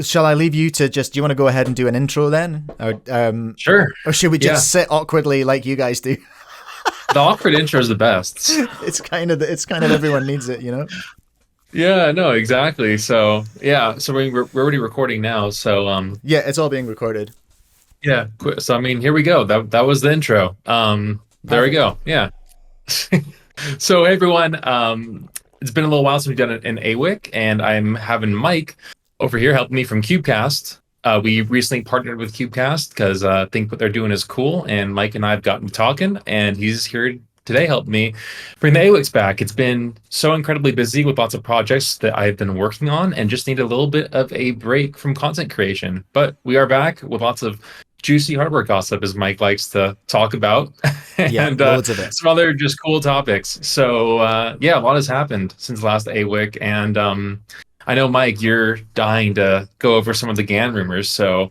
Shall I leave you to just? Do you want to go ahead and do an intro then, Sure. or should we Yeah. just sit awkwardly like you guys do? The awkward intro is the best. It's kind of everyone needs it, you know. Yeah, no, exactly. So we're already recording now. Yeah, it's all being recorded. So I mean, here we go. That was the intro. There we Perfect. go. Yeah. So hey everyone, it's been a little while since we've done it in AWIC, and I'm having Mike over here helping me from CubeCast. We recently partnered with CubeCast because I think what they're doing is cool, and Mike and I have gotten talking, and he's here today helping me bring the AWICs back. It's been so incredibly busy with lots of projects that I've been working on, and just need a little bit of a break from content creation. But we are back with lots of juicy hardware gossip, as Mike likes to talk about, Yeah, and loads of it. some other just cool topics. Yeah, a lot has happened since last AWIC, and I know Mike, you're dying to go over some of the GAN rumors. So,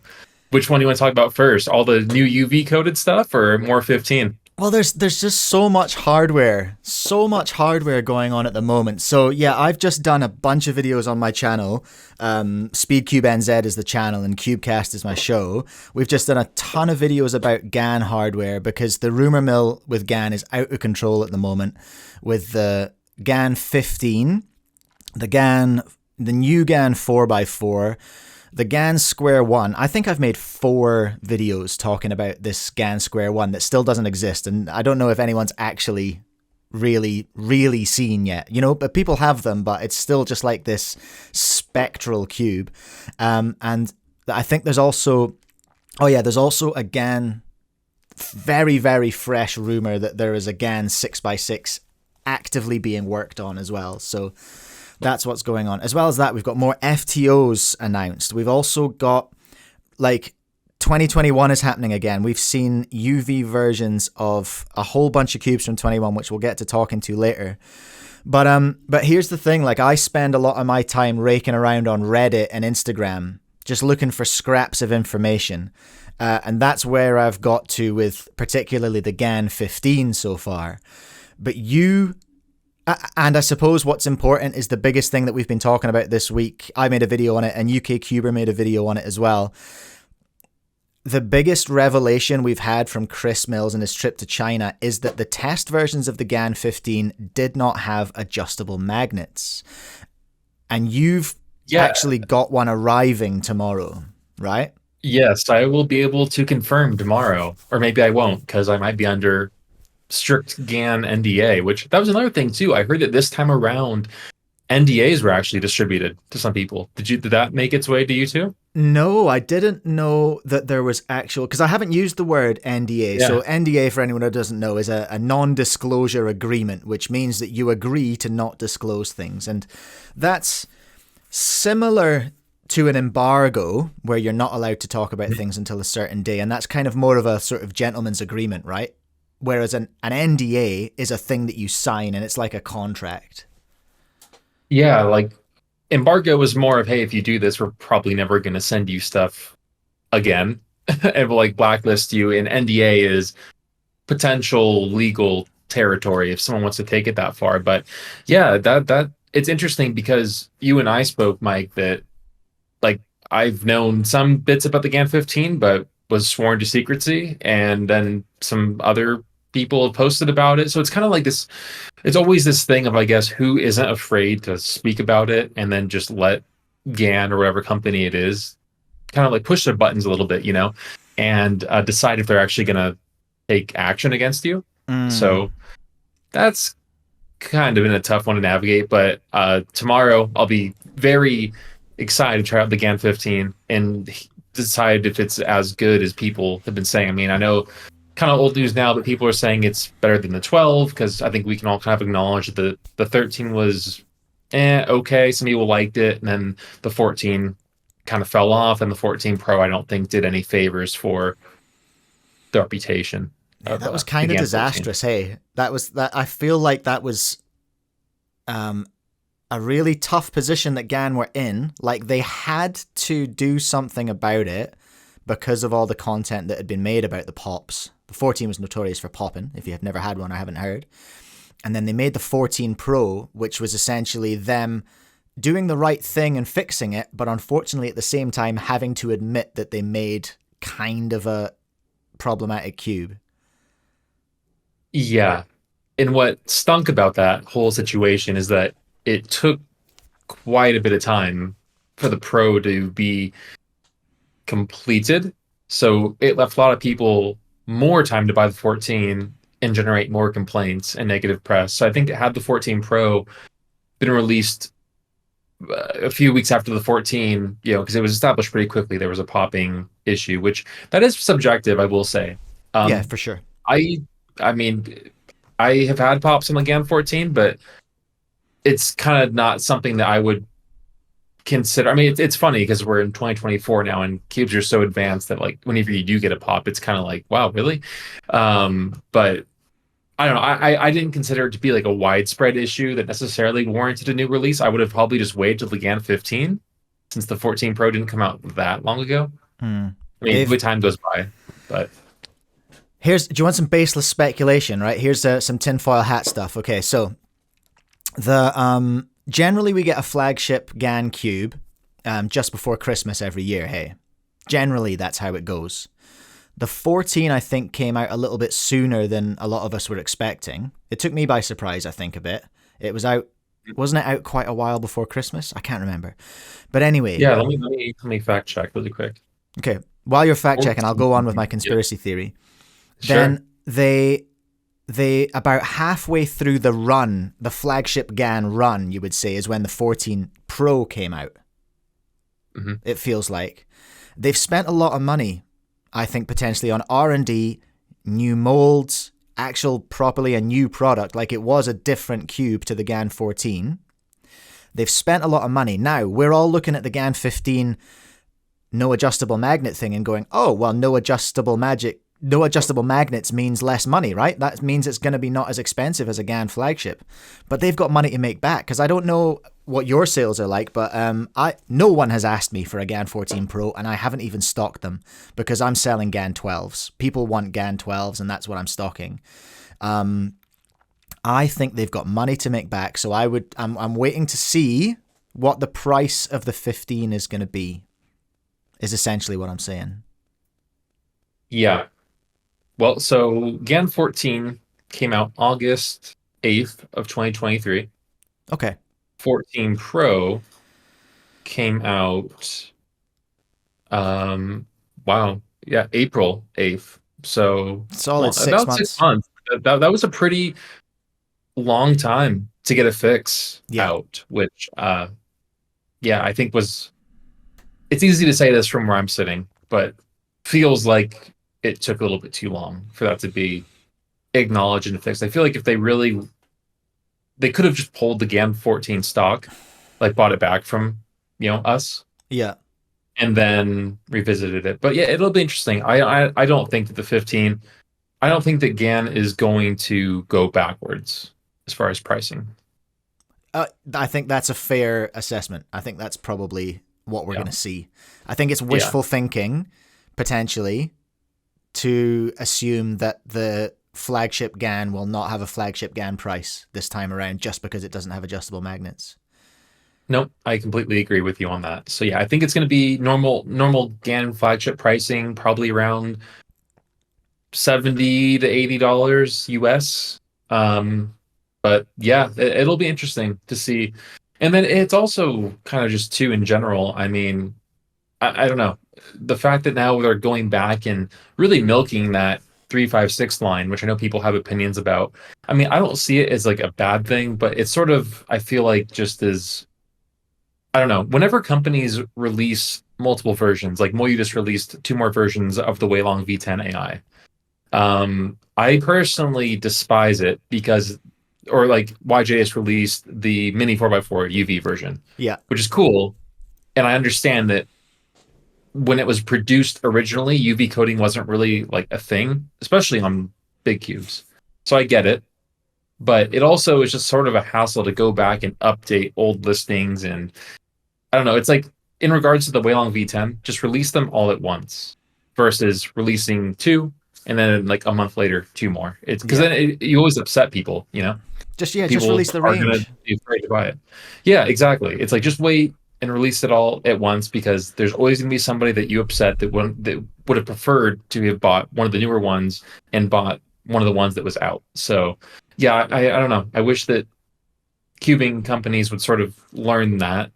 which one do you want to talk about first? All the new UV coded stuff, or more 15? Well, there's just so much hardware going on at the moment. So yeah, I've just done a bunch of videos on my channel. SpeedCubeNZ is the channel, and CubeCast is my show. We've just done a ton of videos about GAN hardware because the rumor mill with GAN is out of control at the moment. With the GAN 15, the new GAN 4x4. The GAN Square One, I think I've made 4 videos talking about this GAN Square One that still doesn't exist, and I don't know if anyone's actually really seen yet, you know, but people have them, but it's still just like this spectral cube. And I think there's also a GAN, very fresh rumor that there is a GAN 6x6 actively being worked on as well. So that's what's going on. As well as that, we've got more FTOs announced. We've also got, like, 2021 is happening again. We've seen UV versions of a whole bunch of cubes from 21, which we'll get to talking to later. But here's the thing, like, I spend a lot of my time raking around on Reddit and Instagram, just looking for scraps of information. And that's where I've got to with particularly the GAN 15 so far. But and I suppose what's important is the biggest thing that we've been talking about this week. I made a video on it, and UK Cuber made a video on it as well. The biggest revelation we've had from Chris Mills in his trip to China is that the test versions of the GAN 15 did not have adjustable magnets. And you've Yeah. actually got one arriving tomorrow, right? Yes, I will be able to confirm tomorrow, or maybe I won't because I might be under strict GAN NDA. Which that was another thing too. I heard that this time around NDAs were actually distributed to some people. Did that make its way to you too? No, I didn't know that there was actual, because I haven't used the word NDA. Yeah. So NDA, for anyone who doesn't know, is a non-disclosure agreement, which means that you agree to not disclose things. And that's similar to an embargo where you're not allowed to talk about things until a certain day. And that's kind of more of a sort of gentleman's agreement, right? Whereas an NDA is a thing that you sign, and it's like a contract. Yeah, like embargo was more of, hey, if you do this, we're probably never going to send you stuff again, and we'll like blacklist you. And NDA is potential legal territory if someone wants to take it that far. But yeah, that it's interesting because you and I spoke, Mike, that like I've known some bits about the GAN 15, but was sworn to secrecy, and then some other people have posted about it. So it's kind of like this. It's always this thing of, I guess, who isn't afraid to speak about it, and then just let GAN or whatever company it is kind of like push their buttons a little bit, and decide if they're actually going to take action against you. Mm. So that's kind of been a tough one to navigate. But tomorrow I'll be very excited to try out the GAN 15 and decide if it's as good as people have been saying. I mean, I know kind of old news now, but people are saying it's better than the 12, because I think we can all kind of acknowledge that the 13 was okay. Some people liked it, and then the 14 kind of fell off, and the 14 Pro I don't think did any favors for the reputation Yeah, of that was the kind of GAN 14. disastrous. Hey, that. I feel like that was um, a really tough position that GAN were in. Like, they had to do something about it because of all the content that had been made about the pops. The 14 was notorious for popping. If you have never had one, I haven't heard. And then they made the 14 Pro, which was essentially them doing the right thing and fixing it, but unfortunately at the same time having to admit that they made kind of a problematic cube. Yeah. And what stunk about that whole situation is that it took quite a bit of time for the Pro to be completed. So it left a lot of people more time to buy the 14 and generate more complaints and negative press. So I think had the 14 Pro been released a few weeks after the 14, because it was established pretty quickly there was a popping issue, which that is subjective, I will say. Yeah, Um, for sure. I I mean, I have had pops on the GAN 14, but it's kind of not something that I would consider. I mean, it's funny because we're in 2024 now, and cubes are so advanced that like whenever you do get a pop, it's kind of like, wow, really? But I don't know. I didn't consider it to be like a widespread issue that necessarily warranted a new release. I would have probably just waited till the GAN 15, since the 14 Pro didn't come out that long ago. Hmm. I mean, They've good time goes by, but Here's, do you want some baseless speculation, right? Here's some tinfoil hat stuff. Okay, so the generally we get a flagship GAN cube just before Christmas every year. Hey, generally that's how it goes. The 14, I think, came out a little bit sooner than a lot of us were expecting. It took me by surprise, I think, a bit. It was out, wasn't it out quite a while before Christmas? I can't remember. But anyway, yeah, let me fact check really quick. okay. While you're fact checking, I'll go on with my 14, yeah, conspiracy theory. sure. Then they about halfway through the run, the flagship GAN run, you would say, is when the 14 Pro came out. Hmm. It feels like they've spent a lot of money, I think, potentially on R&D, new molds, actual properly a new product, like it was a different cube to the GAN 14. They've spent a lot of money. Now we're all looking at the GAN 15 no adjustable magnet thing and going, oh well, no adjustable magnets means less money, right? That means it's going to be not as expensive as a GAN flagship. But they've got money to make back, because I don't know what your sales are like, but no one has asked me for a GAN 14 Pro, and I haven't even stocked them because I'm selling GAN 12s. People want GAN 12s, and that's what I'm stocking. I think they've got money to make back, so I'm waiting to see what the price of the 15 is going to be, is essentially what I'm saying. Yeah. Well, so GAN 14 came out August 8th of 2023. Okay. 14 Pro came out wow, yeah, April 8th. So Solid six about six months. months. That was a pretty long time to get a fix Yeah. out, which yeah, I think was it's easy to say this from where I'm sitting, but feels like it took a little bit too long for that to be acknowledged and fixed. I feel like if they could have just pulled the GAN 14 stock, like bought it back from, us, Yeah. and then revisited it. But yeah, it'll be interesting. I don't think that the 15, I don't think that GAN is going to go backwards as far as pricing. I think that's a fair assessment. I think that's probably what we're Yeah. going to see. I think it's Yeah. wishful thinking, potentially, to assume that the flagship GAN will not have a flagship GAN price this time around just because it doesn't have adjustable magnets. Nope, I completely agree with you on that. So yeah, I think it's going to be normal GAN flagship pricing, probably around $70 to $80 US. But yeah, it'll be interesting to see. And then it's also kind of just too in general. I mean, I don't know. The fact that now they're going back and really milking that 356 line, which I know people have opinions about. I mean, I don't see it as like a bad thing, but it's sort of, I feel like just as, I don't know, whenever companies release multiple versions, like Moyu just released two more versions of the Weilong V10 AI. I personally despise it because, or like YJS released the Mini 4x4 UV version, Yeah. which is cool. And I understand that when it was produced originally, UV coating wasn't really like a thing, especially on big cubes. So I get it. But it also is just sort of a hassle to go back and update old listings. And I don't know, it's like in regards to the Weilong V10, just release them all at once versus releasing two, and then like a month later, two more. It's because Yeah. then you always upset people, you know? Just People release the are gonna range. be afraid to buy it. Yeah, exactly. It's like just wait and release it all at once because there's always gonna be somebody that you upset that would have preferred to have bought one of the newer ones and bought one of the ones that was out. So yeah, I don't know. I wish that cubing companies would sort of learn that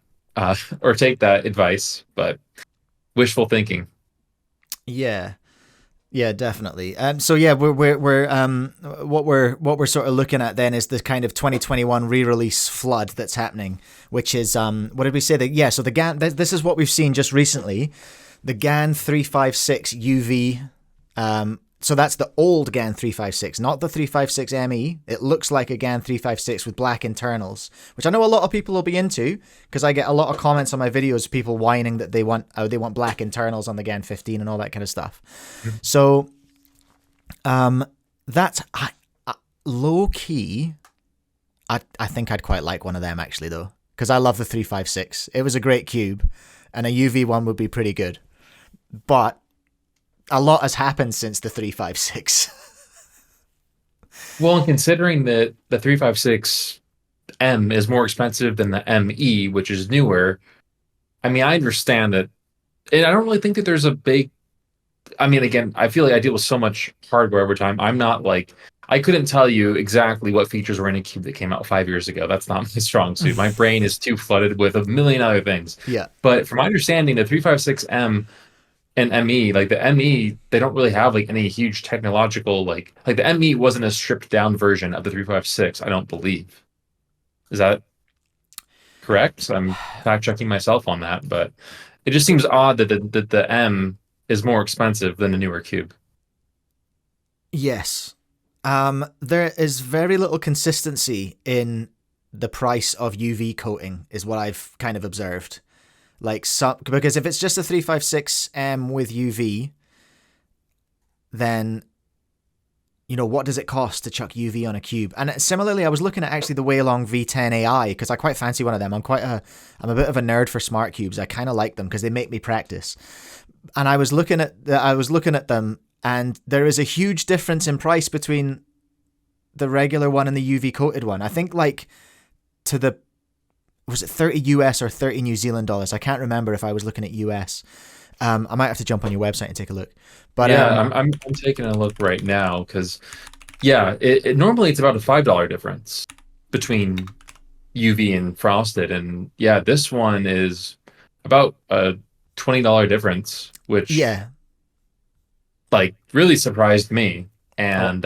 or take that advice, but wishful thinking. Yeah. Yeah, definitely. So yeah, we're what we're sort of looking at then is the kind of 2021 re-release flood that's happening, which is what did we say? That yeah, so the GAN. This is what we've seen just recently, the GAN 356 UV. So that's the old GAN 356, not the 356ME. It looks like a GAN 356 with black internals, which I know a lot of people will be into because I get a lot of comments on my videos, people whining that they want black internals on the GAN 15 and all that kind of stuff. So that's low key. I think I'd quite like one of them actually though, because I love the 356. It was a great cube, and a UV one would be pretty good, but a lot has happened since the 356. Well, and considering that the 356M is more expensive than the ME, which is newer, I mean, I understand that. And I don't really think that there's a big. I mean, again, I feel like I deal with so much hardware over time. I'm not like, I couldn't tell you exactly what features were in a cube that came out 5 years ago. That's not my strong suit. My brain is too flooded with a million other things. Yeah. But from my understanding, the 356M and ME, like the ME, they don't really have like any huge technological like the ME wasn't a stripped down version of the 356, I don't believe. Is that correct? I'm fact checking myself on that, but it just seems odd that the M is more expensive than the newer cube. Yes. There is very little consistency in the price of UV coating, is what I've kind of observed. Like some, because if it's just a 356M with UV, then what does it cost to chuck UV on a cube? And similarly, I was looking at actually the Waylong V10 AI because I quite fancy one of them. I'm a bit of a nerd for smart cubes. I kind of like them because they make me practice. And I was looking at them, and there is a huge difference in price between the regular one and the UV coated one. I think like to the, was it 30 US or 30 New Zealand dollars? I can't remember if I was looking at US. I might have to jump on your website and take a look. But Yeah, I'm taking a look right now because yeah, it normally it's about a $5 difference between UV and frosted, and yeah, this one is about a $20 difference, which yeah. like really surprised me. Oh, And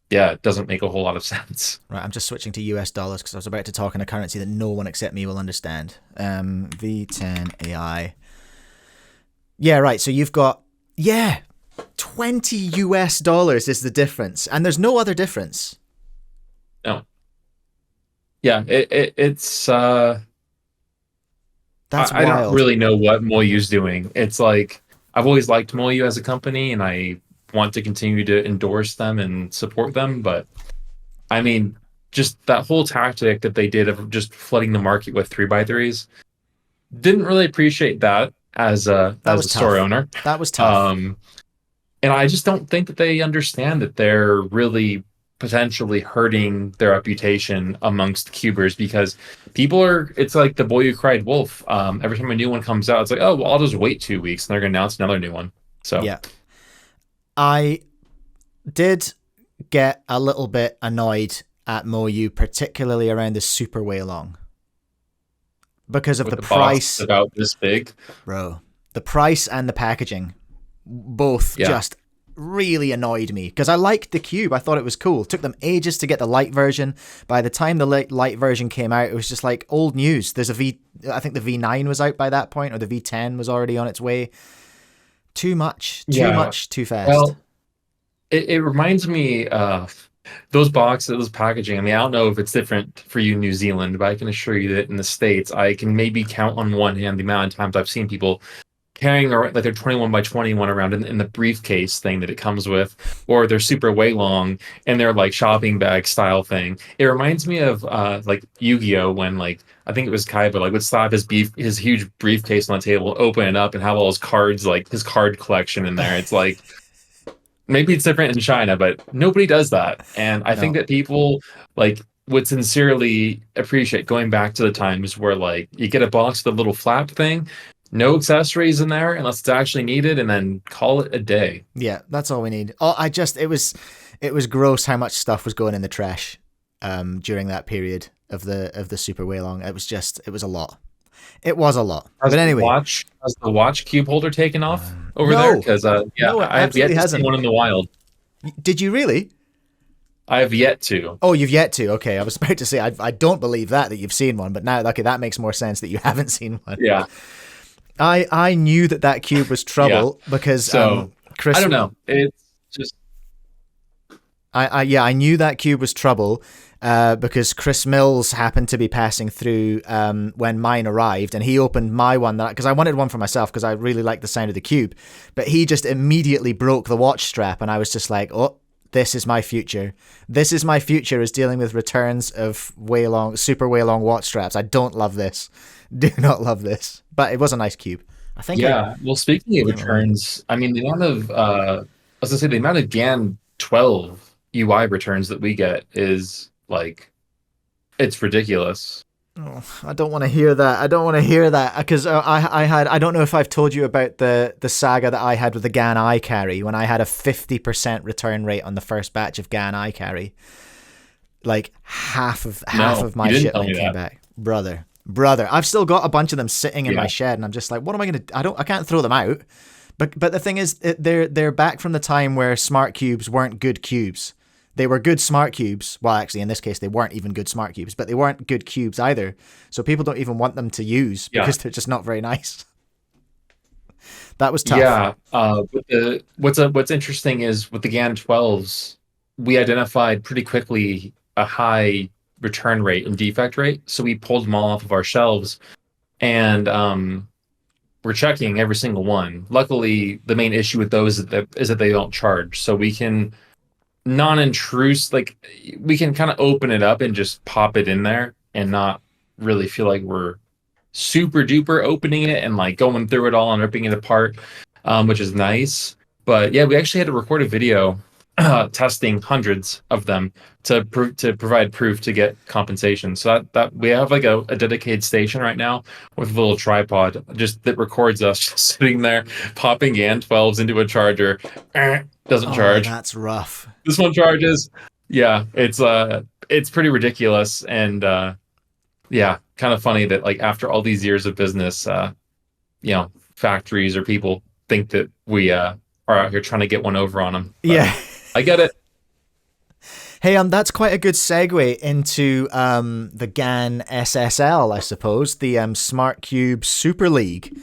yeah, it doesn't make a whole lot of sense. right. I'm just switching to US dollars because I was about to talk in a currency that no one except me will understand. V10 AI. Yeah, right. So you've got, yeah, 20 US dollars is the difference. And there's no other difference. No. Yeah, it's That's I don't wild. really know what Moyu's doing. It's like I've always liked Moyu as a company and I want to continue to endorse them and support them, but I mean, just that whole tactic that they did of just flooding the market with 3x3s, didn't really appreciate that That as was a store tough. owner. That was tough. Um, and I just don't think that they understand that they're really potentially hurting their reputation amongst cubers because people are, it's like the boy who cried wolf. Every time a new one comes out, it's like, oh well, I'll just wait 2 weeks and they're gonna announce another new one. So Yeah. I did get a little bit annoyed at Moyu, particularly around the Super Waylong. Because of with the the box price, about this big, bro. The price and the packaging both yeah. just really annoyed me because I liked the cube. I thought it was cool. It took them ages to get the light version. By the time the light version came out, it was just like old news. There's I think the V9 was out by that point, or the V10 was already on its way. Too much, Yeah. too fast. Well, it reminds me of those boxes, those packaging. I mean, I don't know if it's different for you in New Zealand, but I can assure you that in the States, I can maybe count on one hand the amount of times I've seen people carrying around like their 21 by 21 around in the briefcase thing that it comes with, or their super way long and their like shopping bag style thing. It reminds me of like Yu-Gi-Oh when like I think it was Kaiba like would slap his huge briefcase on the table, open it up, and have all his cards like his card collection in there. It's like maybe it's different in China, but nobody does that. And I think No. that people like would sincerely appreciate going back to the times where like you get a box with a little flap thing, no accessories in there unless it's actually needed, and then call it a day. Yeah, that's all we need. Oh, it was gross how much stuff was going in the trash during that period of the Super Waylong. It was a lot. It was a lot. But anyway, Has the watch cube holder taken off over there? no, Because yeah, no, it I have yet absolutely to see hasn't. one in the wild. Did you really? I have yet to. Oh, you've yet to. Okay, I was about to say I don't believe that you've seen one, but now okay, that makes more sense that you haven't seen one. Yeah. I knew that cube was Yeah. trouble because So Chris. I don't know. It's just I knew that cube was trouble because Chris Mills happened to be passing through when mine arrived, and he opened my one because I wanted one for myself because I really liked the sound of the cube, but he just immediately broke the watch strap, and I was just like, oh. This is my future. This is my future is dealing with returns of Super Waylong watch straps. I don't love this. Do not love this. But it was a nice cube. I think yeah. Well, speaking of returns, I mean the amount of I was gonna say the amount of GAN 12 UI returns that we get is like it's ridiculous. I don't want to hear that. I don't want to hear that because I don't know if I've told you about the saga that I had with the GAN eye carry when I had a 50% return rate on the first batch of GAN eye carry. Like half of my shipment came back. Brother. I've still got a bunch of them sitting in my shed, and I'm just like, what am I going to I can't throw them out. But the thing is they're back from the time where smart cubes weren't good cubes. They were good smart cubes. Well, actually, in this case, they weren't even good smart cubes, but they weren't good cubes either. So people don't even want them to use because they're just not very nice. That was tough. Yeah. What's interesting is with the GAN 12s, we identified pretty quickly a high return rate and defect rate. So we pulled them all off of our shelves, and we're checking every single one. Luckily, the main issue with those is that they don't charge. So we can non-intrusive, like we can kind of open it up and just pop it in there and not really feel like we're super duper opening it and like going through it all and ripping it apart, which is nice. But yeah, we actually had to record a video testing hundreds of them to provide proof to get compensation. So that we have like a dedicated station right now with a little tripod just that records us just sitting there popping GAN 12s into a charger. Doesn't charge. That's rough. This one charges. Yeah, it's pretty ridiculous, and yeah, kind of funny that like after all these years of business, factories or people think that we are out here trying to get one over on them. But yeah, I get it. Hey, that's quite a good segue into the GAN SSL, I suppose, the Smart Cube Super League.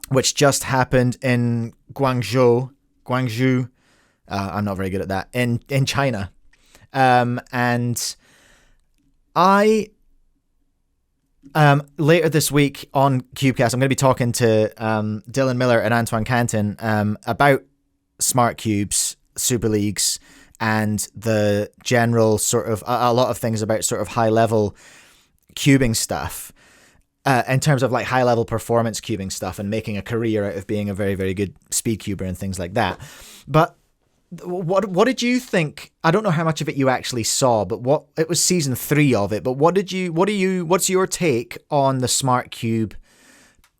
Which just happened in Guangzhou. I'm not very good at that in China, and I later this week on CubeCast, I'm going to be talking to Dylan Miller and Antoine Canton about smart cubes, super leagues, and the general sort of a lot of things about sort of high level cubing stuff. In terms of like high level performance cubing stuff and making a career out of being a very, very good speed cuber and things like that. But what did you think? I don't know how much of it you actually saw, but it was season 3 of it. But what's your take on the Smart Cube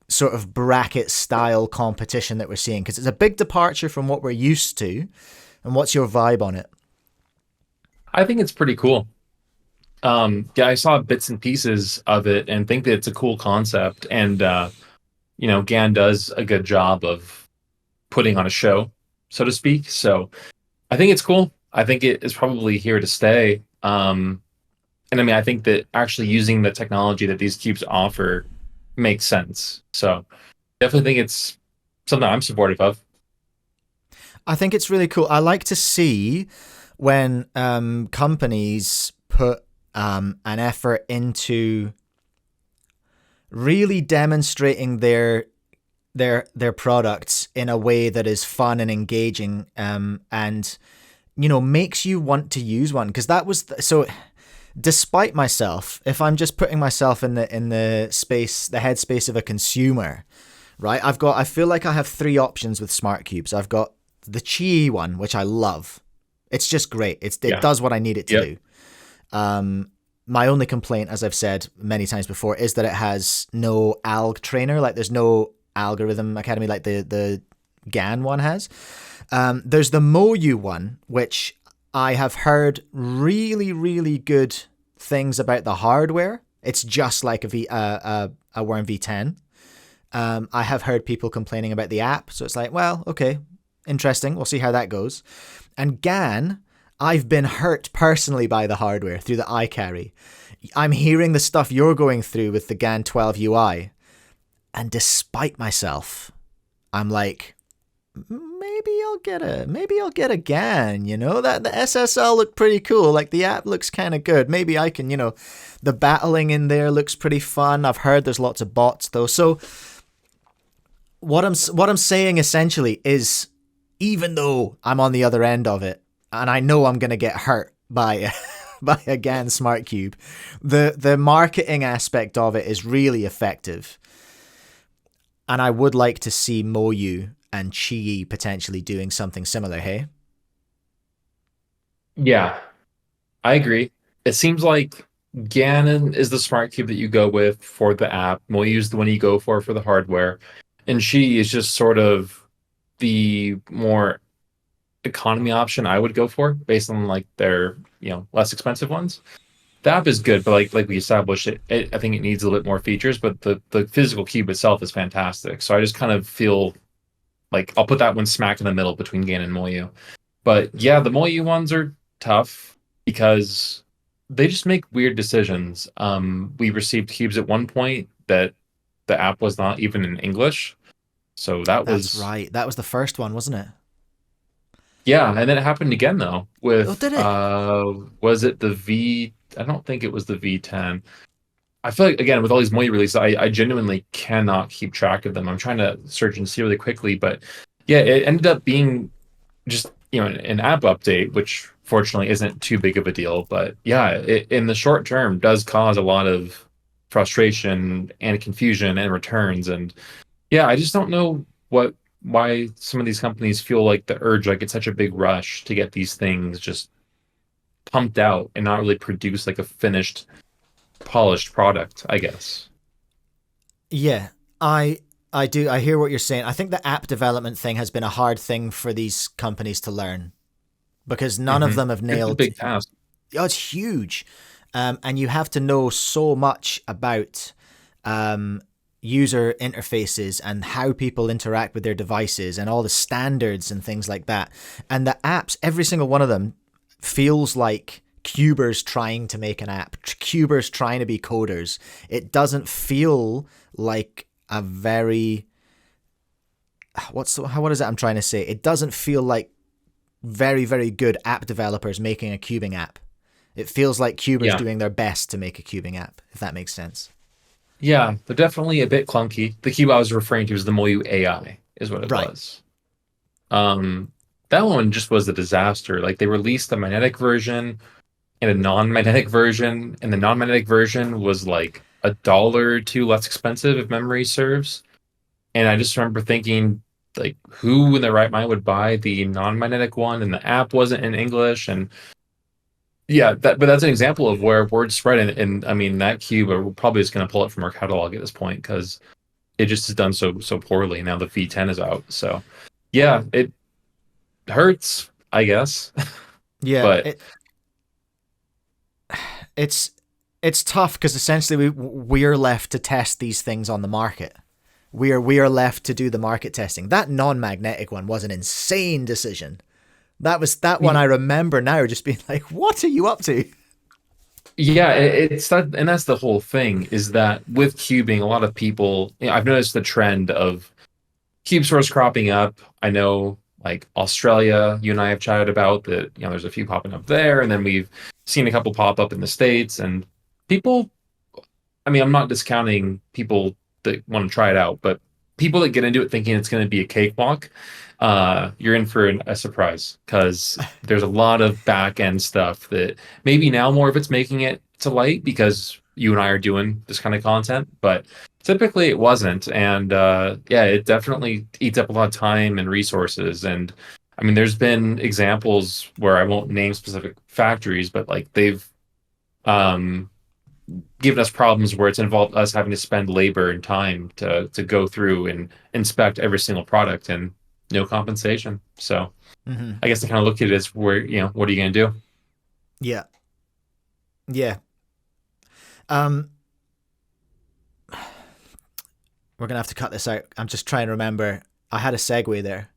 sort of bracket style competition that we're seeing? Because it's a big departure from what we're used to. And what's your vibe on it? I think it's pretty cool. Yeah, I saw bits and pieces of it and think that it's a cool concept. And, GAN does a good job of putting on a show, so to speak. So I think it's cool. I think it is probably here to stay. And I mean, I think that actually using the technology that these cubes offer makes sense. So definitely think it's something I'm supportive of. I think it's really cool. I like to see when companies put an effort into really demonstrating their products in a way that is fun and engaging, and makes you want to use one. Because that was so. Despite myself, if I'm just putting myself in the space, the headspace of a consumer, right? I feel like I have 3 options with smart cubes. I've got the Chi one, which I love. It's just great. It Yeah. does what I need it to Yep. do. My only complaint, as I've said many times before, is that it has no alg trainer. Like there's no algorithm academy like the GAN one has. There's the Moyu one, which I have heard really, really good things about the hardware. It's just like a Worm V10. I have heard people complaining about the app, so it's like, well, okay, interesting. We'll see how that goes. And GAN, I've been hurt personally by the hardware through the iCarry. I'm hearing the stuff you're going through with the GAN 12 UI, and despite myself, I'm like, maybe I'll get a GAN, you know? That the SSL looked pretty cool. Like the app looks kind of good. Maybe I can, the battling in there looks pretty fun. I've heard there's lots of bots though. So what I'm saying essentially is, even though I'm on the other end of it and I know I'm going to get hurt by by a GAN Smart Cube, the marketing aspect of it is really effective. And I would like to see Moyu and Chi potentially doing something similar, hey? Yeah, I agree. It seems like Ganon is the smart cube that you go with for the app. Moyu is the one you go for the hardware, and she is just sort of the more economy option I would go for based on like their less expensive ones. The app is good, but like we established, I think it needs a little bit more features. But the physical cube itself is fantastic. So I just kind of feel like I'll put that one smack in the middle between Ganon and Moyu. But yeah, the Moyu ones are tough because they just make weird decisions. We received cubes at one point that the app was not even in English. So that That's was right. That was the first one, wasn't it? yeah, and then it happened again though Oh, with did it? was it the V I don't think it was the V10. I feel like again with all these Moyu releases, I genuinely cannot keep track of them. I'm trying to search and see really quickly, but yeah, it ended up being just an app update, which fortunately isn't too big of a deal. But yeah, it in the short term does cause a lot of frustration and confusion and returns. And yeah, I just don't know why some of these companies feel like the urge, like it's such a big rush to get these things just pumped out and not really produce like a finished, polished product, I guess. Yeah, I do. I hear what you're saying. I think the app development thing has been a hard thing for these companies to learn because none of Hmm. them have It's a nailed. big task. Oh, it's huge, and you have to know so much about user interfaces and how people interact with their devices and all the standards and things like that. And the apps, every single one of them, feels like cubers trying to make an app, cubers trying to be coders. It doesn't feel like a very what is it I'm trying to say? It doesn't feel like very, very good app developers making a cubing app. It feels like cubers Yeah. doing their best to make a cubing app, if that makes sense. Yeah, they're definitely a bit clunky. The cube I was referring to is the Moyu AI, is what it Right. was. Um, that one just was a disaster. Like they released a magnetic version and a non-magnetic version, and the non-magnetic version was like $1 or two less expensive if memory serves. And I just remember thinking, like, who in their right mind would buy the non-magnetic one? And the app wasn't in English, and yeah, but that's an example of where word spread, and I mean that cube, we're probably just going to pull it from our catalog at this point because it just has done so poorly. Now the V10 is out, so yeah, it hurts, I guess. Yeah, But it's it's tough because essentially we're left to test these things on the market. We are left to do the market testing. That non-magnetic one was an insane decision. That was that one I remember now just being like, what are you up to? yeah, it's that, and that's the whole thing is that with cubing, a lot of people, I've noticed the trend of cube stores cropping up. I know like Australia, you and I have chatted about that, there's a few popping up there, and then we've seen a couple pop up in the States, and people, I mean, I'm not discounting people that want to try it out, but people that get into it thinking it's going to be a cakewalk, you're in for a surprise because there's a lot of back end stuff that maybe now more of it's making it to light because you and I are doing this kind of content, but typically it wasn't. And yeah, it definitely eats up a lot of time and resources. And I mean, there's been examples where I won't name specific factories, but like they've um, given us problems where it's involved us having to spend labor and time to go through and inspect every single product and no compensation. So Hmm. I guess I kind of look at it as where, what are you going to do? Yeah. Yeah. Um, we're gonna have to cut this out. I'm just trying to remember. I had a segue there.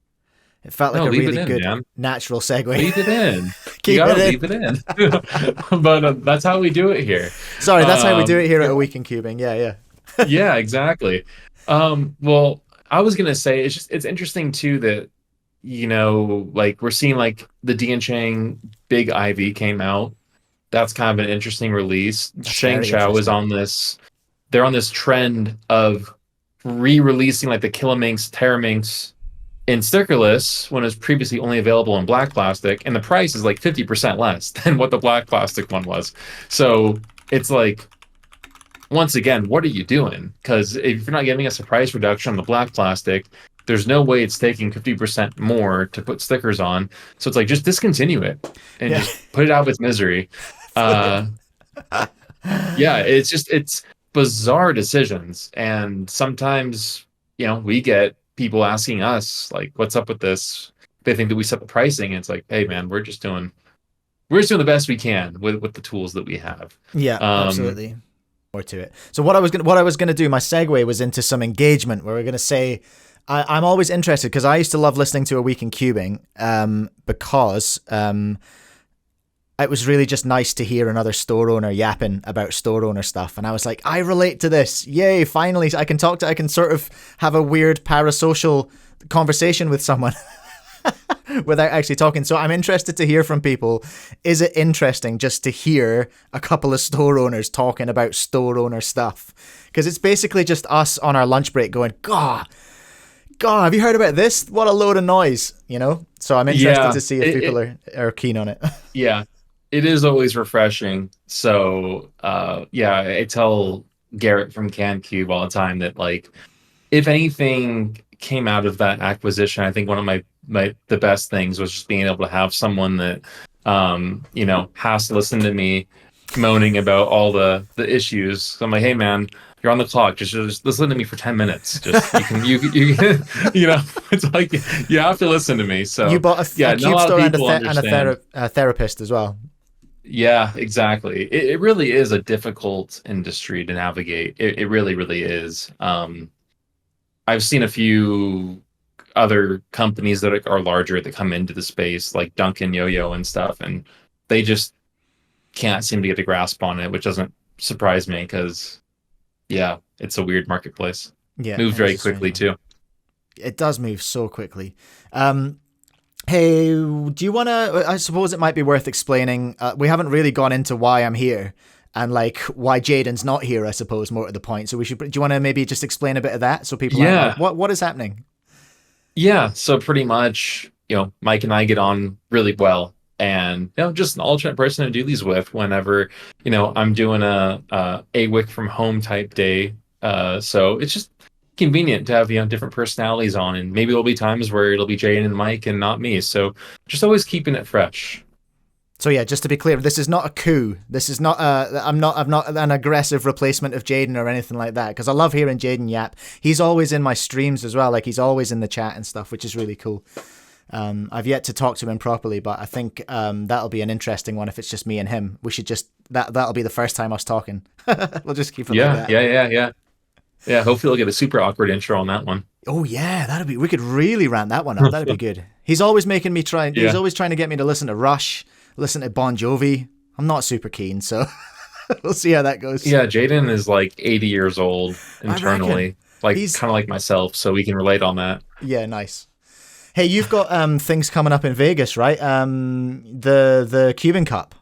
It felt like No, a leave it really in, good man. natural segue. Leave it in. You Keep gotta it in. leave it in. But that's how we do it here. Sorry, that's how we do it here You at A know, Week in Cubing. Yeah, yeah. yeah, exactly. Well, I was gonna say it's interesting too that like we're seeing like the Dian Chang Big IV came out. That's kind of an interesting release. That's Shang very Chao is interesting. on this. They're on this trend of re-releasing like the Killaminx, Terraminx in stickerless when it was previously only available in black plastic, and the price is like 50% less than what the black plastic one was. So it's like, once again, what are you doing? Because if you're not giving us a price reduction on the black plastic, there's no way it's taking 50% more to put stickers on. So it's like, just discontinue it and Yeah. just put it out of its misery. Uh, yeah, it's bizarre decisions. And sometimes, we get people asking us, like, what's up with this? They think that we set the pricing. And it's like, hey, man, we're just doing the best we can with the tools that we have. Yeah, Um, absolutely. More to it. So what I was gonna do, my segue was into some engagement where we're gonna say I'm always interested because I used to love listening to A Week in Cubing, because it was really just nice to hear another store owner yapping about store owner stuff, and I was like, I relate to this. Yay! Finally, I can sort of have a weird parasocial conversation with someone without actually talking. So I'm interested to hear from people. Is it interesting just to hear a couple of store owners talking about store owner stuff? Because it's basically just us on our lunch break going, God, have you heard about this? What a load of noise, you know? So I'm interested yeah, to see if people are keen on it. yeah, it is always refreshing. So, yeah, I tell Garrett from CanCube all the time that like, if anything came out of that acquisition, I think one of my the best things was just being able to have someone that has to listen to me moaning about all the issues. So I'm like, hey man, you're on the clock. Just listen to me for 10 minutes. Just you can it's like you have to listen to me. You So bought a yeah, not a cube lot of store and people understand. a therapist as well. Yeah, exactly. It really is a difficult industry to navigate. It really, really is. I've seen a few other companies that are larger that come into the space, like Dunkin' Yo-Yo and stuff, and they just can't seem to get a grasp on it, which doesn't surprise me because, yeah, it's a weird marketplace. Yeah, Moves it is very a strange quickly one. too. It does move so quickly. Um, Hey, do you want to? I suppose it might be worth explaining. We haven't really gone into why I'm here and like why Jaden's not here. I suppose more to the point. So we should. Do you want to maybe just explain a bit of that so people aren't like, Yeah, what is happening? yeah. So pretty much, Mike and I get on really well, and just an alternate person to do these with whenever I'm doing a wick from home type day. So it's just convenient to have different personalities on, and maybe there'll be times where it'll be Jane and Mike and not me. So just always keeping it fresh. So yeah, just to be clear, this is not a coup. This is not I'm not an aggressive replacement of Jaden or anything like that. Because I love hearing Jaden yap. He's always in my streams as well. Like he's always in the chat and stuff, which is really cool. I've yet to talk to him properly, but I think that'll be an interesting one if it's just me and him. We should just that'll be the first time us talking. We'll just keep it like Yeah, that. yeah, yeah, yeah, yeah. Hopefully, we'll get a super awkward intro on that one. Oh yeah, that'd be. We could really ramp that one up. That'd be good. He's always making me try. He's Yeah, always trying to get me to listen to Rush, listen to Bon Jovi. I'm not super keen, so we'll see how that goes. yeah. Jaden is like 80 years old I reckon internally, like he's. kind of like myself, so we can relate on that. Yeah, nice. Hey, you've got things coming up in Vegas, right? The Cuban Cup.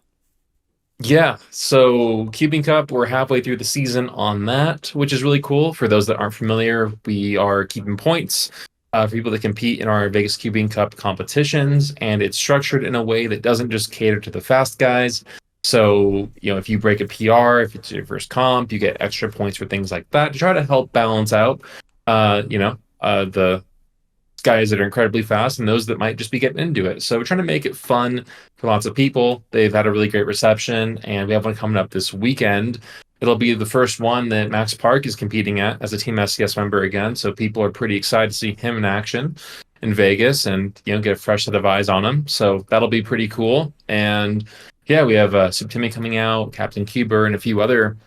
Yeah, so Cubing Cup, we're halfway through the season on that, which is really cool. For those that aren't familiar, we are keeping points for people that compete in our Vegas Cubing Cup competitions, and it's structured in a way that doesn't just cater to the fast guys. So, if you break a PR, if it's your first comp, you get extra points for things like that to try to help balance out, the guys that are incredibly fast and those that might just be getting into it. So we're trying to make it fun for lots of people. They've had a really great reception, and we have one coming up this weekend. It'll be the first one that Max Park is competing at as a Team SCS member again. So people are pretty excited to see him in action in Vegas and get a fresh set of eyes on him. So that'll be pretty cool. And yeah, we have Timmy coming out, Captain Cuber, and a few other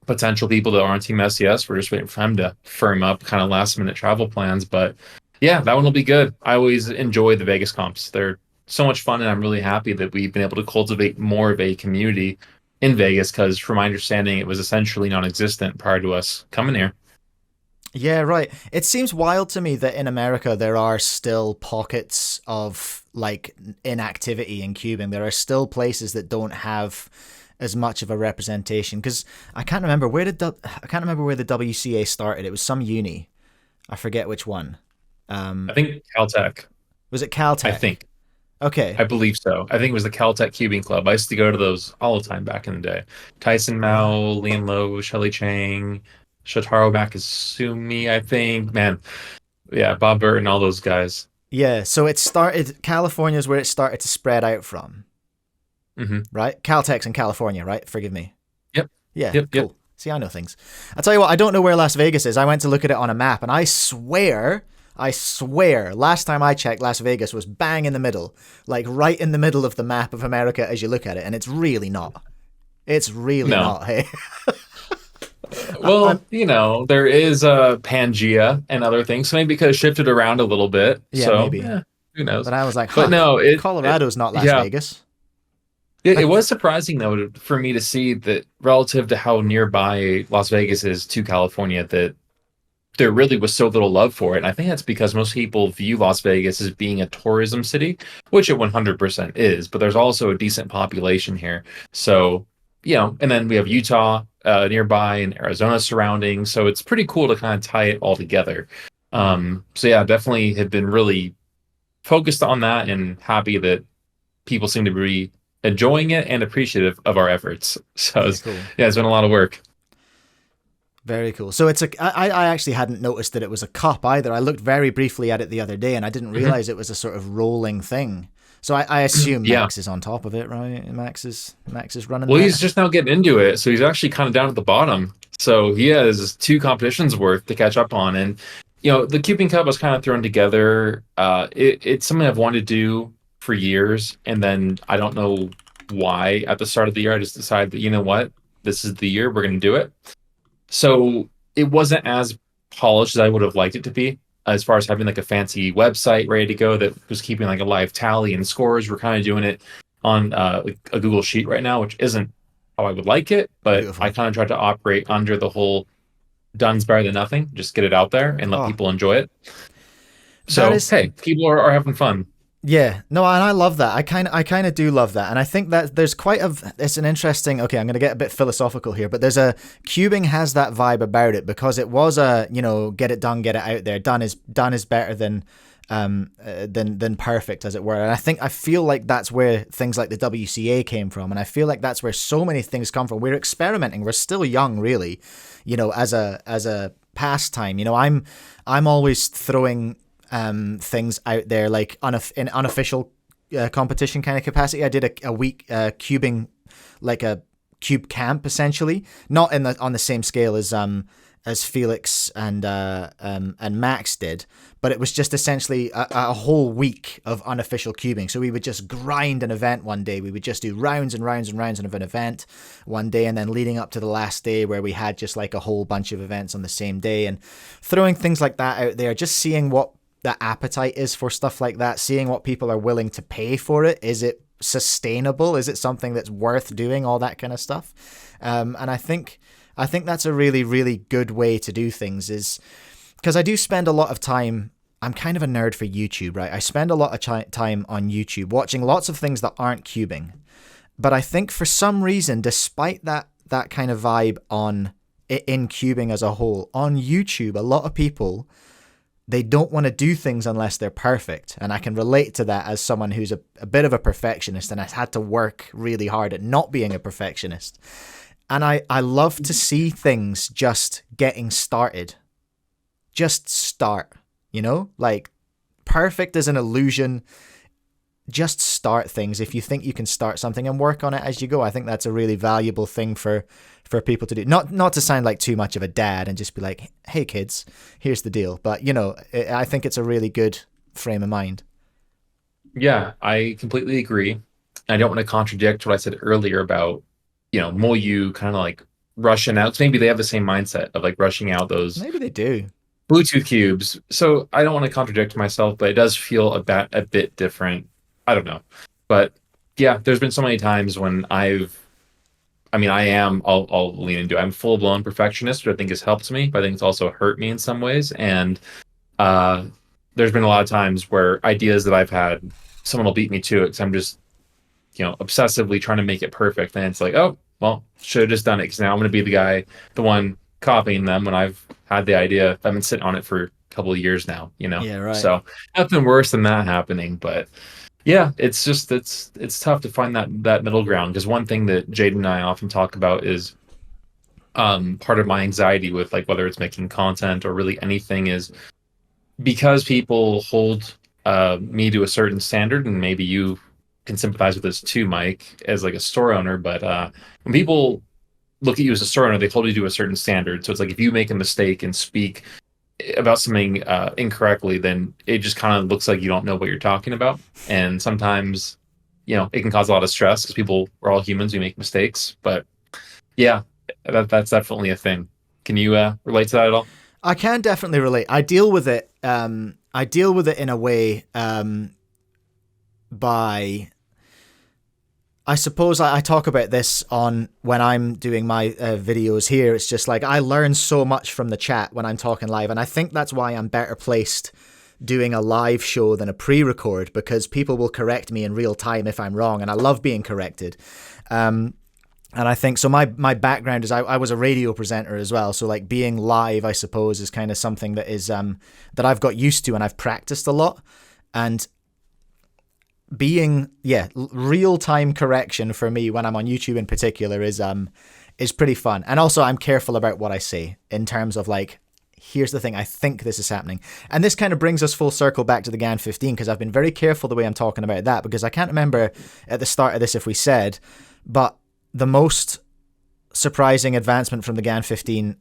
potential people that are on Team SES. We're just waiting for him to firm up kind of last minute travel plans. But yeah, that one will be good. I always enjoy the Vegas comps. They're so much fun, and I'm really happy that we've been able to cultivate more of a community in Vegas because, from my understanding, it was essentially non existent prior to us coming here. Yeah, right. It seems wild to me that in America there are still pockets of like inactivity in cubing. There are still places that don't have as much of a representation because I can't remember I can't remember where the WCA started. It was some uni. I forget which one. I think Caltech. Was it Caltech? I think. Okay. I believe so. I think it was the Caltech Cubing Club. I used to go to those all the time back in the day. Tyson Mao, Lian Lo, Shelly Chang, Shotaro Makasumi, I think. Man, yeah, Bob Burton, all those guys. Yeah, so it started, California's where it started to spread out from, right? Caltech's in California, right? Forgive me. Yep. Yeah, Yep. cool. Yep. See, I know things. I tell you what, I don't know where Las Vegas is. I went to look at it on a map, and I swear, last time I checked, Las Vegas was bang in the middle, like right in the middle of the map of America as you look at it, and it's really not. It's really not, hey? Well, there is Pangea and other things. So maybe it could have shifted around a little bit. Yeah, So, maybe. yeah, who knows? But I was like, But no, Colorado's not Las yeah. Vegas. It was surprising though for me to see that relative to how nearby Las Vegas is to California, that there really was so little love for it. And I think that's because most people view Las Vegas as being a tourism city, which it 100% is, but there's also a decent population here. So, and then we have Utah nearby and Arizona surrounding. So it's pretty cool to kind of tie it all together. So yeah, definitely have been really focused on that and happy that people seem to be enjoying it and appreciative of our efforts. So Yeah, cool. It's been a lot of work. Very cool. So I actually hadn't noticed that it was a cup either. I looked very briefly at it the other day and I didn't realize it was a sort of rolling thing. So I assume Max is on top of it, right? Max is running. Well, he's just now getting into it, so he's actually kind of down at the bottom. So he has 2 competitions worth to catch up on, and the Cubing Cup was kind of thrown together. It's something I've wanted to do for years, and then I don't know why at the start of the year I just decided that what, this is the year we're going to do it. So it wasn't as polished as I would have liked it to be, as far as having like a fancy website ready to go that was keeping like a live tally and scores. We're kind of doing it on like a Google Sheet right now, which isn't how I would like it, but beautiful. I kind of tried to operate under the whole done's better than nothing. Just get it out there and let people enjoy it. So hey, people are having fun. Yeah, no, and I love that. I kind of do love that, and I think that there's it's an interesting. Okay, I'm going to get a bit philosophical here, but cubing has that vibe about it because it was a get it done, get it out there. Done is better than perfect, as it were. And I feel like that's where things like the WCA came from, and I feel like that's where so many things come from. We're experimenting. We're still young, really, as a pastime. I'm always throwing things out there like in unofficial competition kind of capacity. I did a week cubing, like a cube camp essentially, not on the same scale as Felix and Max did, but it was just essentially a whole week of unofficial cubing. So we would just grind an event one day. We would just do rounds and rounds and rounds of an event one day, and then leading up to the last day where we had just like a whole bunch of events on the same day, and throwing things like that out there, just seeing what the appetite is for stuff like that, seeing what people are willing to pay for it. Is it sustainable? Is it something that's worth doing? All that kind of stuff. And I think that's a really, really good way to do things, is because I do spend a lot of time. I'm kind of a nerd for YouTube, right? I spend a lot of time on YouTube watching lots of things that aren't cubing. But I think for some reason, despite that kind of vibe in cubing as a whole, on YouTube, a lot of people, they don't want to do things unless they're perfect. And I can relate to that as someone who's a bit of a perfectionist, and I've had to work really hard at not being a perfectionist. And I love to see things just getting started. Just start, like perfect is an illusion. Just start things if you think you can start something and work on it as you go. I think that's a really valuable thing for people to do. Not to sound like too much of a dad and just be like, hey kids, here's the deal. But I think it's a really good frame of mind. Yeah, I completely agree. I don't want to contradict what I said earlier about, Moyu kind of like rushing out. 'Cause maybe they have the same mindset of like rushing out those Maybe they do. Bluetooth cubes. So I don't want to contradict myself, but it does feel a bit different. I don't know. But yeah, there's been so many times when I'll lean into it. I'm full blown perfectionist, which I think has helped me, but I think it's also hurt me in some ways. And uh, there's been a lot of times where ideas that I've had, someone will beat me to it because I'm just, obsessively trying to make it perfect. And it's like, oh, well, should have just done it because now I'm going to be the one copying them when I've had the idea. I've been sitting on it for a couple of years now, Yeah, right. So nothing worse than that happening. But yeah, it's just it's tough to find that middle ground because one thing that Jade and I often talk about is part of my anxiety with like whether it's making content or really anything is because people hold me to a certain standard, and maybe you can sympathize with this too, Mike, as like a store owner. But when people look at you as a store owner, they hold you to a certain standard. So it's like if you make a mistake and speak about something incorrectly, then it just kind of looks like you don't know what you're talking about. And sometimes, it can cause a lot of stress because we're all humans, we make mistakes. But yeah, that's definitely a thing. Can you relate to that at all? I can definitely relate. I deal with it. I deal with it in a way by. I suppose I talk about this on when I'm doing my videos here. It's just like I learn so much from the chat when I'm talking live, and I think that's why I'm better placed doing a live show than a pre-record because people will correct me in real time if I'm wrong, and I love being corrected. And I think so. My background is I was a radio presenter as well. So like being live, I suppose, is kind of something that is that I've got used to and I've practiced a lot. And being real time correction for me when I'm on YouTube in particular is pretty fun. And also I'm careful about what I say in terms of like, here's the thing, I think this is happening. And this kind of brings us full circle back to the GAN 15 because I've been very careful the way I'm talking about that because I can't remember at the start of this if we said, but the most surprising advancement from the GAN 15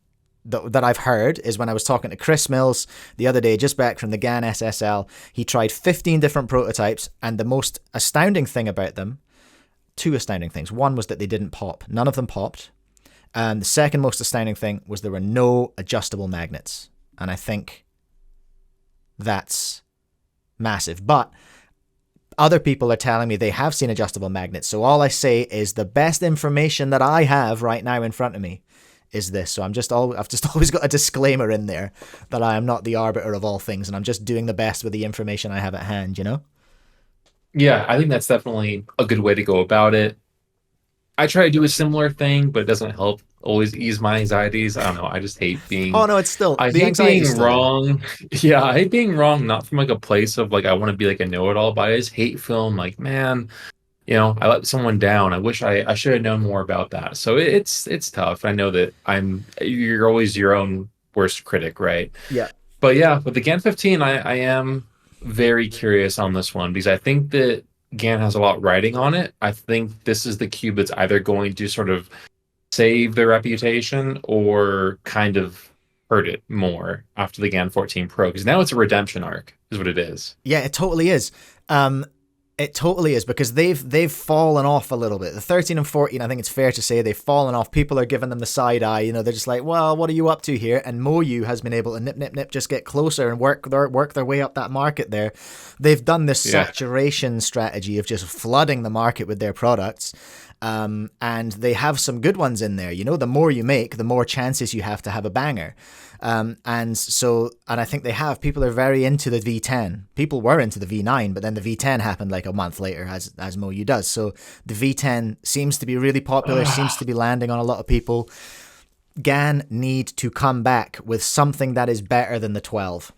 that I've heard is when I was talking to Chris Mills the other day, just back from the GAN SSL. He tried 15 different prototypes, and the most astounding thing about them, two astounding things. One was that they didn't pop. None of them popped. And the second most astounding thing was there were no adjustable magnets. And I think that's massive. But other people are telling me they have seen adjustable magnets. So all I say is the best information that I have right now in front of me is this. So I've just always got a disclaimer in there that I am not the arbiter of all things, and I'm just doing the best with the information I have at hand, Yeah, I think that's definitely a good way to go about it. I try to do a similar thing, but it doesn't help always ease my anxieties. I don't know. I just hate Oh no, it's still I the hate anxiety is being still there. wrong. Yeah, I hate being wrong, not from like a place of like I want to be like a know-it-all, but I just hate feeling like, man, I let someone down. I wish I should have known more about that. So it's tough. I know that you're always your own worst critic, right? Yeah. But yeah, with the GAN 15, I am very curious on this one because I think that GAN has a lot riding on it. I think this is the cube that's either going to sort of save their reputation or kind of hurt it more after the GAN 14 Pro because now it's a redemption arc, is what it is. Yeah, it totally is. It totally is because they've fallen off a little bit. The 13 and 14, I think it's fair to say they've fallen off. People are giving them the side eye. They're just like, well, what are you up to here? And Moyu has been able to nip, just get closer and work their way up that market there. They've done this saturation strategy of just flooding the market with their products. And they have some good ones in there. The more you make, the more chances you have to have a banger. And I think people are very into the V10. People were into the V9, but then the V10 happened like a month later, as Moyu does. So the V10 seems to be really popular, seems to be landing on a lot of people. GAN need to come back with something that is better than the 12.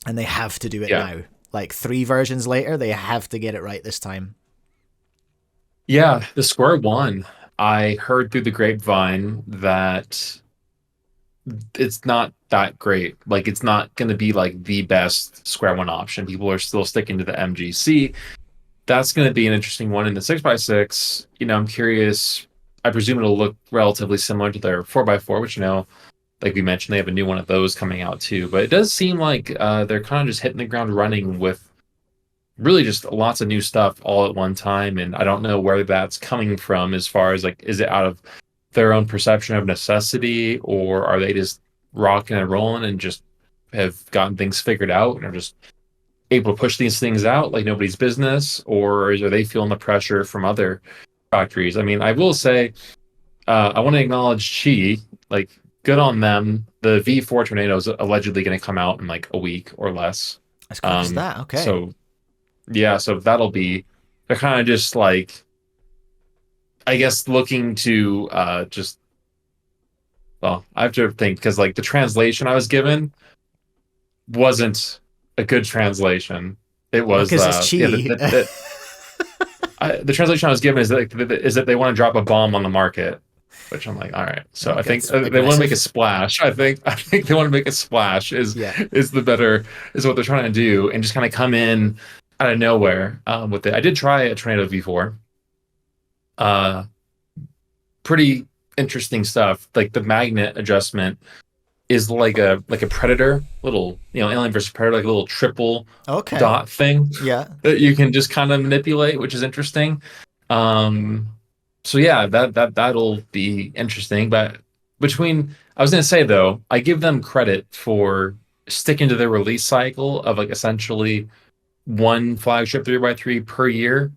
And they have to do it now. Like 3 versions later, they have to get it right this time. Yeah, the Square One. I heard through the grapevine that it's not that great. Like it's not going to be like the best square one option. People are still sticking to the MGC. That's going to be an interesting one in the 6x6. I'm curious. I presume it'll look relatively similar to their 4x4, which like we mentioned, they have a new one of those coming out too. But it does seem like they're kind of just hitting the ground running with really just lots of new stuff all at one time. And I don't know where that's coming from as far as like, is it out of their own perception of necessity, or are they just rocking and rolling and just have gotten things figured out and are just able to push these things out like nobody's business, or are they feeling the pressure from other factories? I mean, I will say, I want to acknowledge Chi, like, good on them. The V4 Tornado is allegedly going to come out in like a week or less. As quick as that, okay. So yeah, so that'll be, they're kind of just like, I guess, looking to just, well, I have to think because like the translation I was given wasn't a good translation. It was Because it's yeah, Chi. the translation I was given is that they want to drop a bomb on the market, which I'm like, all right. So I Okay, think it's they want to make a aggressive. splash. I think they want to make a splash Yeah. is the better is what they're trying to do, and just kind of come in out of nowhere with it. I did try a Tornado V4. Uh, Pretty interesting stuff. Like the magnet adjustment is like a predator, little Alien versus Predator, like a little triple Okay. dot thing Yeah. that you can just kind of manipulate, which is interesting. Um, so yeah, that'll be interesting. But I was gonna say though, I give them credit for sticking to their release cycle of like essentially one flagship 3x3 per year.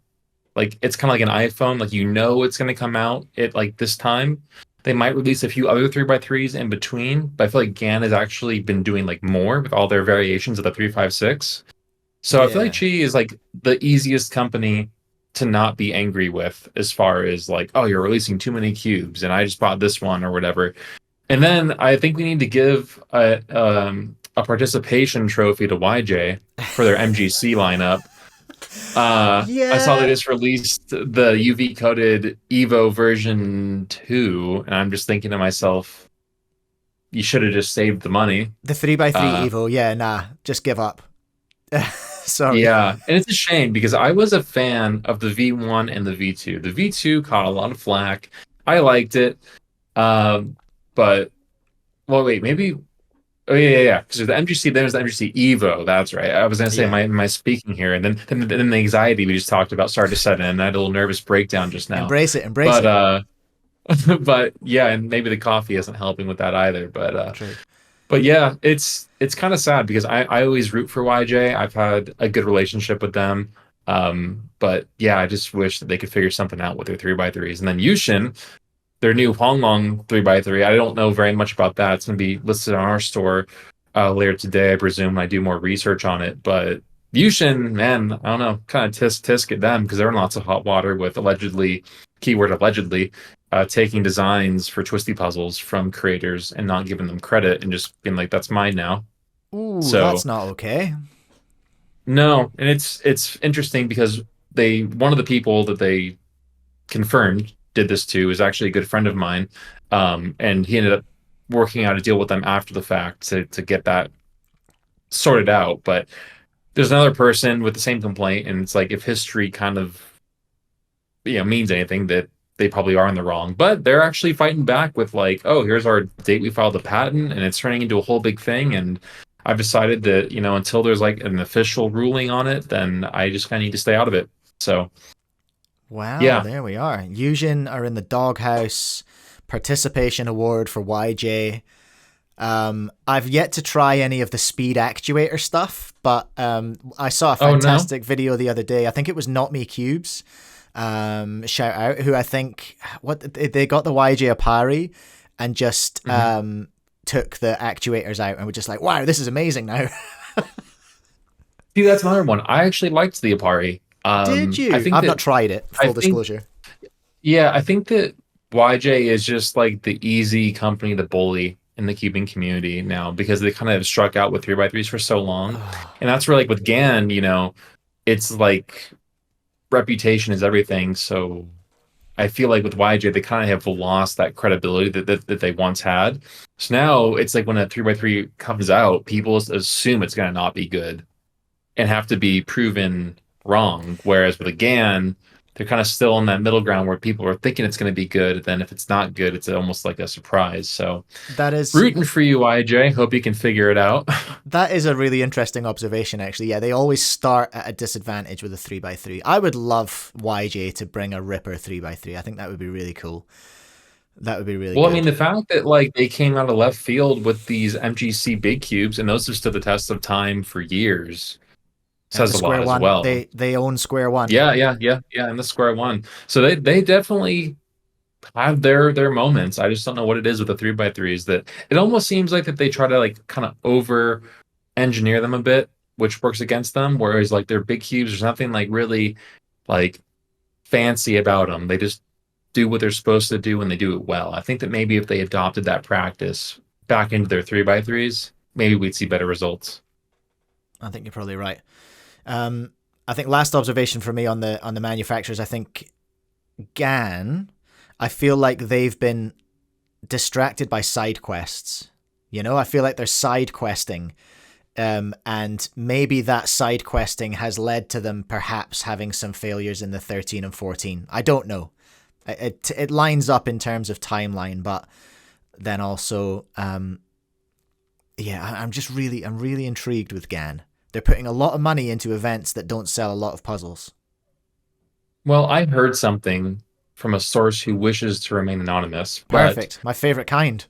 Like it's kind of like an iPhone, like it's going to come out at like this time. They might release a few other 3x3s in between, but I feel like GAN has actually been doing like more with all their variations of the 356. So I feel like Yeah. Chi is like the easiest company to not be angry with as far as like, oh, you're releasing too many cubes and I just bought this one or whatever. And then I think we need to give a participation trophy to YJ for their MGC lineup. I saw they Yeah. just released the UV coated Evo version 2, and I'm just thinking to myself, you should have just saved the money. The 3x3 Uh, Evo, yeah, nah, just give up. Sorry. yeah, and it's a shame because I was a fan of the V1 and the V2. The V2 caught a lot of flack. I liked it. Um, but well, wait, maybe. Oh yeah. Because the MGC, there's the MGC Evo. That's right. I was gonna say, Yeah. my speaking here, and then the anxiety we just talked about started to set in. And I had a little nervous breakdown just now. Embrace it, embrace But it. but yeah, and maybe the coffee isn't helping with that either. True. But yeah, it's kind of sad because I always root for YJ. I've had a good relationship with them. But yeah, I just wish that they could figure something out with their 3x3s. And then Yushin, their new Honglong 3x3. I don't know very much about that. It's going to be listed on our store later today, I presume. I do more research on it. But Yushin, man, I don't know, kind of tisk tisk at them because they're in lots of hot water with allegedly, keyword allegedly, taking designs for twisty puzzles from creators and not giving them credit and just being like, that's mine now. Ooh, that's So not okay. no, and it's interesting because one of the people that they confirmed did this to is actually a good friend of mine, and he ended up working out a deal with them after the fact to get that sorted out. But there's another person with the same complaint, and it's like if history kind of means anything, that they probably are in the wrong. But they're actually fighting back with like, oh, here's our date we filed the patent, and it's turning into a whole big thing. And I've decided that until there's like an official ruling on it, then I just kind of need to stay out of it. So Wow, yeah. there we are. Yujin are in the doghouse. Participation award for YJ. I've yet to try any of the speed actuator stuff, but I saw a Oh no. fantastic video the other day. I think it was Not Me Cubes. Shout out, who I think they got the YJ Apari and just Mhm. took the actuators out and were just like, wow, this is amazing now. See, that's another one. I actually liked the Apari. Did I you? think I've not that tried it. I Full think disclosure. yeah, I think that YJ is just like the easy company to bully in the cubing community now because they kind of struck out with 3x3s for so long. And that's where like with GAN, it's like reputation is everything. So I feel like with YJ, they kind of have lost that credibility that they once had. So now it's like when a 3x3 comes out, people assume it's going to not be good and have to be proven wrong. Whereas with a GAN, they're kind of still in that middle ground where people are thinking it's going to be good. Then if it's not good, it's almost like a surprise. So That is rooting for you, YJ. Hope you can figure it out. that is a really interesting observation, actually. Yeah, they always start at a disadvantage with a 3x3. I would love YJ to bring a ripper 3x3. I think that would be really cool. That would be really Well, I good. mean, the fact that like they came out of left field with these MGC big cubes and those have stood the test of time for years And the says a lot Square as One, well. they own Square One. Yeah, and the square one. So they definitely have their moments. I just don't know what it is with the 3x3s that it almost seems like that they try to like kind of over engineer them a bit, which works against them. Whereas like their big cubes, there's nothing like really like fancy about them. They just do what they're supposed to do and they do it well. I think that maybe if they adopted that practice back into their 3x3s, maybe we'd see better results. I think you're probably right. Um, I think last observation for me on the manufacturers. I think GAN. I feel like they've been distracted by side quests. You know, I feel like they're side questing, and maybe that side questing has led to them perhaps having some failures in the 13 and 14. I don't know. It lines up in terms of timeline, but then also, yeah, I'm really intrigued with GAN. They're putting a lot of money into events that don't sell a lot of puzzles. Well, I heard something from a source who wishes to remain anonymous, but Perfect. My favorite kind.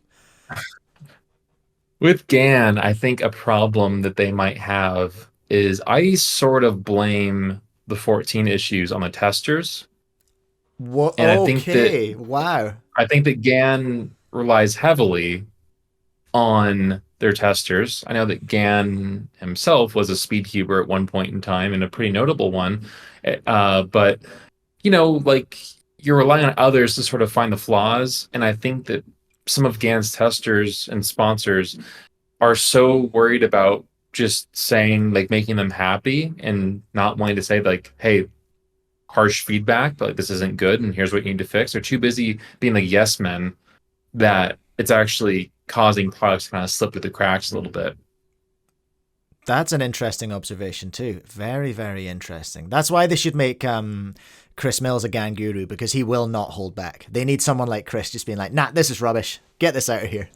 with GAN, I think a problem that they might have is I sort of blame the 14 issues on the testers. What? And Okay. Wow. I think that GAN relies heavily on their testers. I know that GAN himself was a speedcuber at one point in time and a pretty notable one. But like you're relying on others to sort of find the flaws. And I think that some of GAN's testers and sponsors are so worried about just saying like making them happy and not wanting to say like, hey, harsh feedback, but like this isn't good and here's what you need to fix. They're too busy being like yes men that it's actually causing products to kind of slip through the cracks a little bit. That's an interesting observation too. Very, very interesting. That's why they should make Chris Mills a GAN guru, because he will not hold back. They need someone like Chris just being like, nah, this is rubbish. Get this out of here.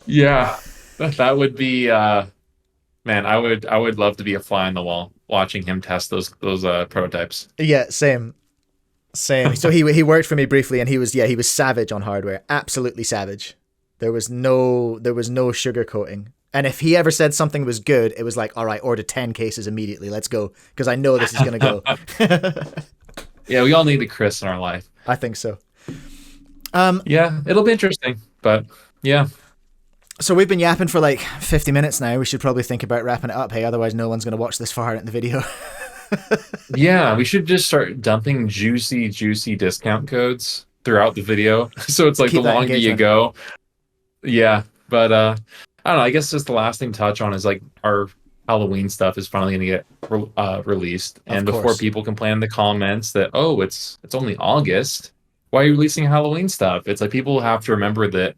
Yeah, that would be man, I would love to be a fly on the wall watching him test those prototypes. Yeah, same. Same. So he worked for me briefly, and he was savage on hardware. Absolutely savage. There was no sugarcoating. And if he ever said something was good, it was like, all right, order 10 cases immediately. Let's go, because I know this is gonna go. Yeah, we all need a Chris in our life. I think so. Yeah, it'll be interesting, but yeah. So we've been yapping for like 50 minutes now. We should probably think about wrapping it up. Hey, otherwise no one's gonna watch this far in the video. Yeah, we should just start dumping juicy discount codes throughout the video. So it's like the Keep that longer you engagement. go. Yeah, but I don't know. I guess just the last thing to touch on is like our Halloween stuff is finally going to get released, Of and before course. people complain in the comments that oh, it's only August, why are you releasing Halloween stuff? It's like people have to remember that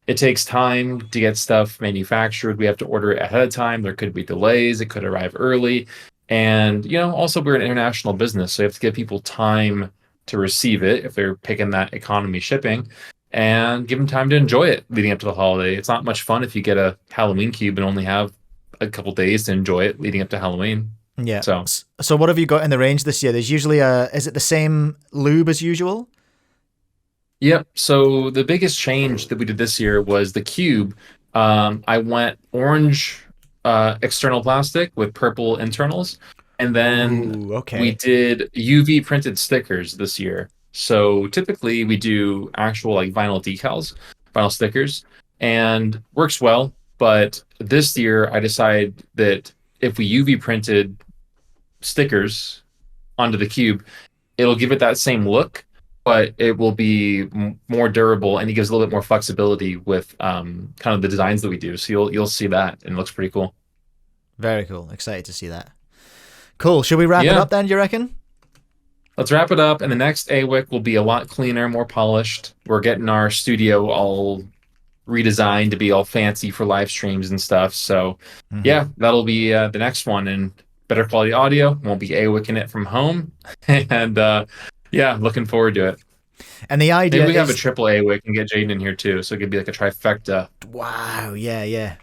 it takes time to get stuff manufactured. We have to order it ahead of time. There could be delays. It could arrive early. And, also we're an international business, so you have to give people time to receive it if they're picking that economy shipping and give them time to enjoy it leading up to the holiday. It's not much fun if you get a Halloween cube and only have a couple days to enjoy it leading up to Halloween. Yeah. So, So what have you got in the range this year? There's usually is it the same lube as usual? yep. So the biggest change that we did this year was the cube. I went orange external plastic with purple internals, and then Ooh, we okay. did UV printed stickers this year. So typically we do actual like vinyl decals, vinyl stickers, and works well. But this year I decided that if we UV printed stickers onto the cube, it'll give it that same look, but it will be more durable and it gives a little bit more flexibility with kind of the designs that we do. So you'll see that and it looks pretty cool. Very cool. Excited to see that. Cool. Should we wrap it Yeah, up then, do you reckon? let's wrap it up. And the next AWIC will be a lot cleaner, more polished. We're getting our studio all redesigned to be all fancy for live streams and stuff. So Hmm. yeah, that'll be the next one, and better quality audio. Won't be AWICing it from home, and yeah, looking forward to it. And the Maybe idea we have a is, triple AWIC and get Jaden in here too, so it could be like a trifecta. wow, yeah, yeah.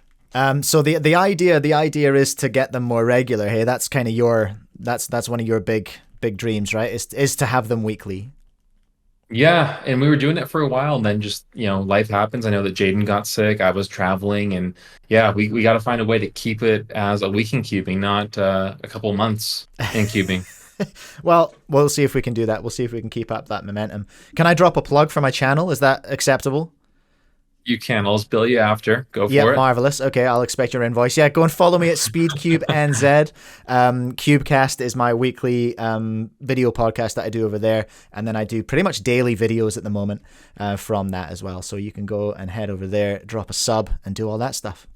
So the idea is to get them more regular. Hey, that's kind of that's one of your big dreams, right? Is to have them weekly. Yeah, and we were doing it for a while, and then just life happens. I know that Jaden got sick. I was traveling, and yeah, we got to find a way to keep it as a week in cubing, not a couple months in cubing. Well, we'll see if we can do that. We'll see if we can keep up that momentum. Can I drop a plug for my channel? Is that acceptable? You can. I'll just bill you after. Go Yep, for it. marvelous. Okay, I'll expect your invoice. Yeah, go and follow me at SpeedCubeNZ. Cubecast is my weekly video podcast that I do over there, and then I do pretty much daily videos at the moment from that as well. So you can go and head over there, drop a sub, and do all that stuff.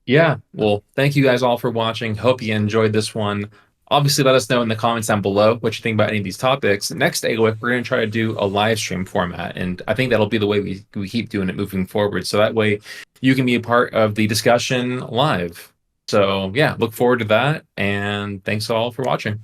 Yeah. Well, thank you guys all for watching. Hope you enjoyed this one. Obviously, let us know in the comments down below what you think about any of these topics. Next AWIC, we're going to try to do a live stream format, and I think that'll be the way we keep doing it moving forward. So that way you can be a part of the discussion live. So yeah, look forward to that, and thanks all for watching.